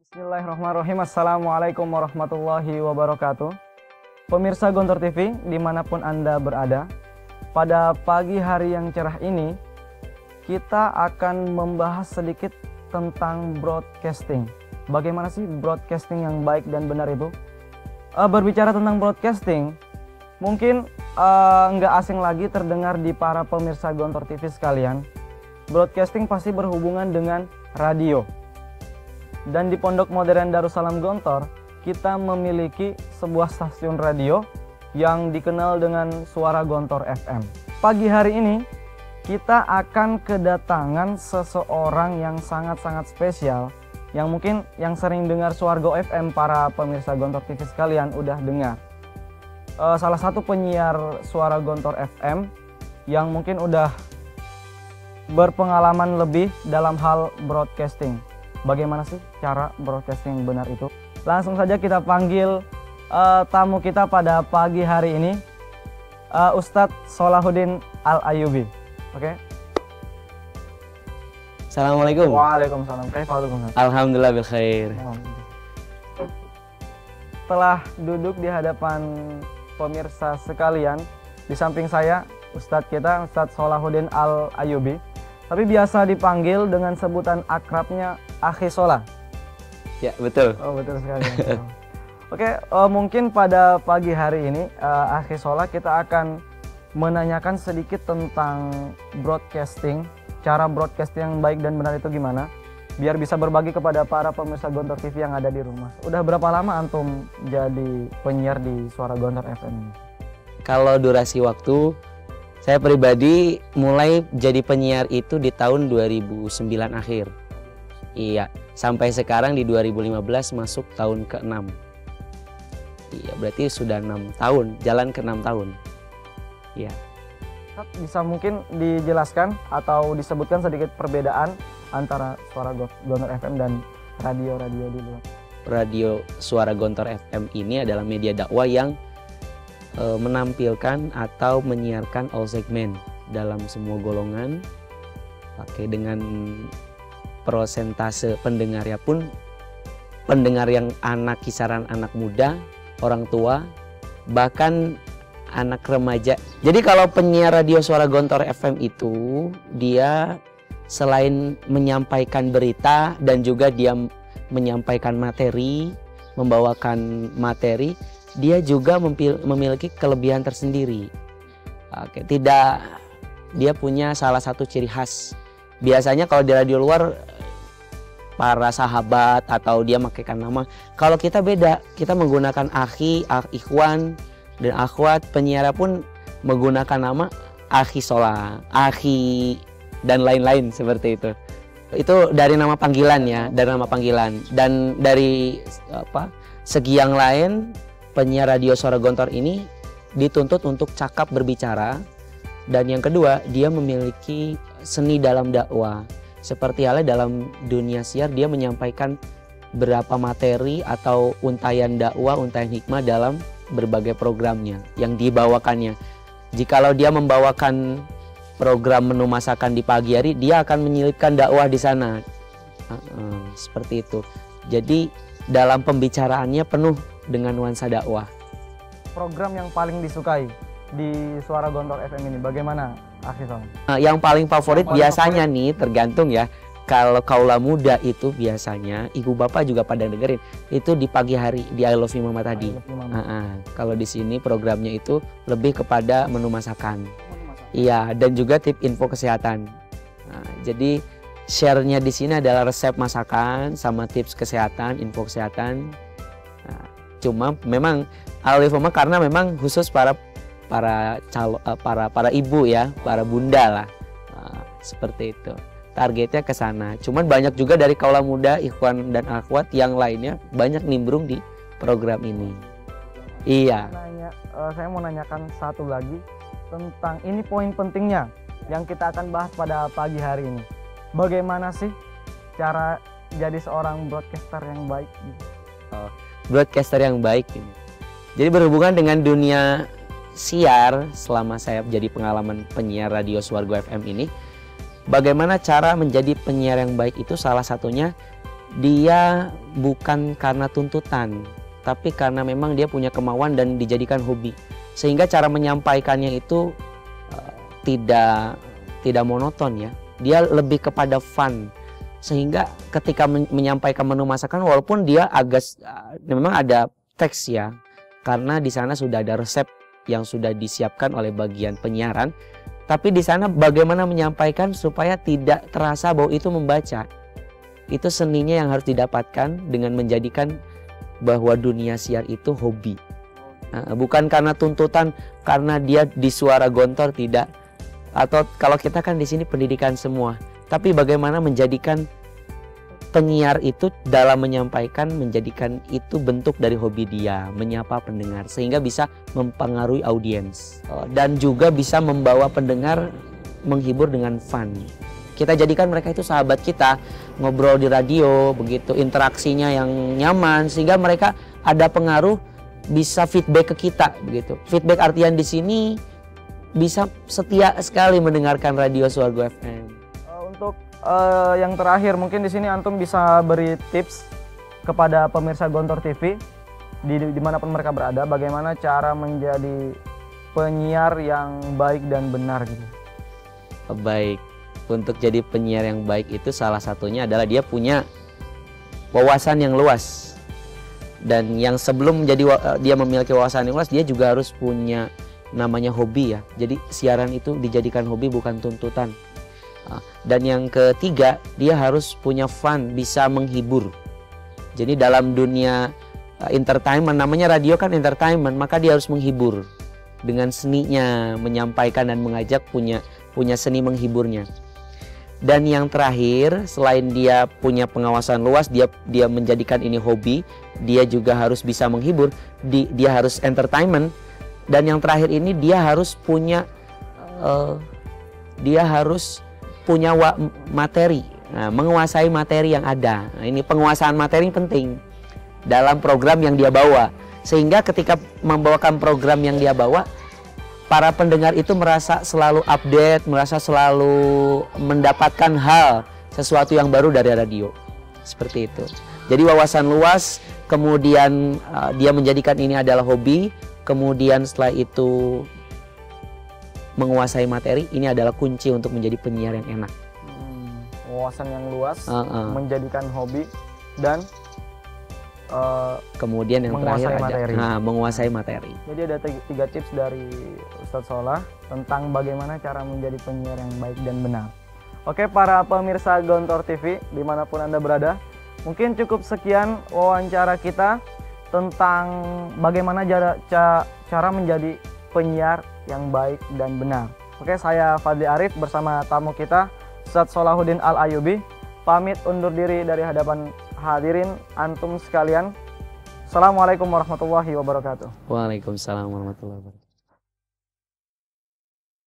Bismillahirrahmanirrahim. Assalamualaikum warahmatullahi wabarakatuh. Pemirsa Gontor TV dimanapun Anda berada, pada pagi hari yang cerah ini kita akan membahas sedikit tentang broadcasting. Bagaimana sih broadcasting yang baik dan benar itu? Berbicara tentang broadcasting, mungkin nggak asing lagi terdengar di para pemirsa Gontor TV sekalian. Broadcasting pasti berhubungan dengan radio. Dan di Pondok Modern Darussalam Gontor, kita memiliki sebuah stasiun radio yang dikenal dengan Suara Gontor FM. Pagi hari ini, kita akan kedatangan seseorang yang sangat-sangat spesial, yang mungkin yang sering dengar Suargo FM, para pemirsa Gontor TV sekalian udah dengar. Salah satu penyiar Suara Gontor FM yang mungkin udah berpengalaman lebih dalam hal broadcasting. Bagaimana sih cara broadcasting benar itu? Langsung saja kita panggil tamu kita pada pagi hari ini, Ustadz Sholahuddin Al-Ayyubi. Oke. Assalamualaikum. Waalaikumsalam. Alhamdulillah bil khair. Setelah duduk di hadapan pemirsa sekalian, di samping saya Ustadz kita, Ustadz Sholahuddin Al-Ayyubi, tapi biasa dipanggil dengan sebutan akrabnya Akhi Shola. Ya, betul. Oh, betul sekali. Oke, mungkin pada pagi hari ini Akhi Shola kita akan menanyakan sedikit tentang broadcasting, cara broadcasting yang baik dan benar itu gimana, biar bisa berbagi kepada para pemirsa Gontor TV yang ada di rumah. Udah berapa lama antum jadi penyiar di Suara Gontor FM ini? Kalau durasi waktu, saya pribadi mulai jadi penyiar itu di tahun 2009 akhir. Iya, sampai sekarang di 2015 masuk tahun ke-6. Iya, berarti sudah 6 tahun, jalan ke 6 tahun. Iya. Bisa mungkin dijelaskan atau disebutkan sedikit perbedaan antara Suara Gontor FM dan radio-radio di luar? Radio Suara Gontor FM ini adalah media dakwah yang menampilkan atau menyiarkan all segmen dalam semua golongan, pakai dengan prosentase pendengarnya pun pendengar yang kisaran anak muda, orang tua, bahkan anak remaja. Jadi kalau penyiar radio Suara Gontor FM itu, dia selain menyampaikan berita dan juga dia menyampaikan materi, membawakan materi, dia juga memiliki kelebihan tersendiri. Oke, dia punya salah satu ciri khas. Biasanya kalau di radio luar para sahabat atau dia makaikan nama. Kalau kita beda, kita menggunakan akhi, ikhwan dan akhwat. Penyiar pun menggunakan nama Akhi Shola, akhi dan lain-lain seperti itu. Itu dari nama panggilan ya, dari nama panggilan. Dan dari segi yang lain, penyiar radio Suara Gontor ini dituntut untuk cakap berbicara. Dan yang kedua, dia memiliki seni dalam dakwah. Seperti halnya dalam dunia siar, dia menyampaikan berapa materi atau untayan dakwah, untayan hikmah dalam berbagai programnya yang dibawakannya. Jikalau dia membawakan program menu masakan di pagi hari, dia akan menyelipkan dakwah di sana. Seperti itu. Jadi dalam pembicaraannya penuh dengan nuansa dakwah. Program yang paling disukai di Suara Gontor FM ini bagaimana, Akhi Shola? Yang paling favorit biasanya nih tergantung ya. Kalau kaula muda itu biasanya ibu bapak juga pada dengerin itu di pagi hari di I Love You Mama tadi. Kalau di sini programnya itu lebih kepada menu masakan. Iya, dan juga tip info kesehatan. Jadi share-nya di sini adalah resep masakan sama tips kesehatan, info kesehatan. Cuma memang I Love You Mama karena memang khusus para ibu ya, para bunda lah. Seperti itu. Targetnya ke sana. Cuman banyak juga dari kaula muda, ikhwan dan akhwat yang lainnya banyak nimbrung di program ini. Iya. Saya mau nanyakan satu lagi tentang ini poin pentingnya yang kita akan bahas pada pagi hari ini. Bagaimana sih cara jadi seorang broadcaster yang baik? Broadcaster yang baik ini. Jadi berhubungan dengan dunia siar selama saya jadi pengalaman penyiar radio Suargo FM ini. Bagaimana cara menjadi penyiar yang baik itu salah satunya dia bukan karena tuntutan, tapi karena memang dia punya kemauan dan dijadikan hobi. Sehingga cara menyampaikannya itu tidak monoton ya. Dia lebih kepada fun. Sehingga ketika menyampaikan menu masakan, walaupun dia memang ada teks ya, karena di sana sudah ada resep yang sudah disiapkan oleh bagian penyiaran. Tapi di sana bagaimana menyampaikan supaya tidak terasa bahwa itu membaca. Itu seninya yang harus didapatkan dengan menjadikan bahwa dunia siar itu hobi. Bukan karena tuntutan, karena dia di Suara Gontor, tidak. Atau kalau kita kan di sini pendidikan semua. Tapi bagaimana menjadikan penyiar itu dalam menyampaikan, menjadikan itu bentuk dari hobi dia, menyapa pendengar, sehingga bisa mempengaruhi audiens. Dan juga bisa membawa pendengar menghibur dengan fun. Kita jadikan mereka itu sahabat kita, ngobrol di radio, begitu, interaksinya yang nyaman, sehingga mereka ada pengaruh, bisa feedback ke kita, begitu. Feedback artian di sini bisa setia sekali mendengarkan radio Suargo FM. Untuk yang terakhir, mungkin di sini antum bisa beri tips kepada pemirsa Gontor TV dimanapun mereka berada, bagaimana cara menjadi penyiar yang baik dan benar gitu. Baik. Untuk jadi penyiar yang baik itu salah satunya adalah dia punya wawasan yang luas. Dan yang sebelum dia memiliki wawasan yang luas, dia juga harus punya namanya hobi ya. Jadi siaran itu dijadikan hobi, bukan tuntutan. Dan yang ketiga, dia harus punya fun, bisa menghibur. Jadi dalam dunia entertainment, namanya radio kan entertainment, maka dia harus menghibur. Dengan seninya, menyampaikan dan mengajak, punya seni menghiburnya. Dan yang terakhir, selain dia punya pengawasan luas, dia menjadikan ini hobi, dia juga harus bisa menghibur, dia harus entertainment. Dan yang terakhir ini dia harus punya materi, menguasai materi yang ada. Nah, ini penguasaan materi penting dalam program yang dia bawa. Sehingga ketika membawakan program yang dia bawa, para pendengar itu merasa selalu update, merasa selalu mendapatkan sesuatu yang baru dari radio. Seperti itu. Jadi wawasan luas, kemudian dia menjadikan ini adalah hobi, kemudian setelah itu menguasai materi, ini adalah kunci untuk menjadi penyiar yang enak. Wawasan yang luas, menjadikan hobi, dan kemudian yang terakhir materi. Menguasai materi. Jadi ada 3 tips dari Ustadz Solah tentang bagaimana cara menjadi penyiar yang baik dan benar. Oke, para pemirsa Gontor TV dimanapun Anda berada, mungkin cukup sekian wawancara kita tentang bagaimana cara menjadi penyiar yang baik dan benar. Oke, saya Fadli Arif bersama tamu kita Ustadz Solahuddin Al-Ayubi pamit undur diri dari hadapan hadirin antum sekalian. Assalamualaikum warahmatullahi wabarakatuh. Waalaikumsalam warahmatullahi wabarakatuh.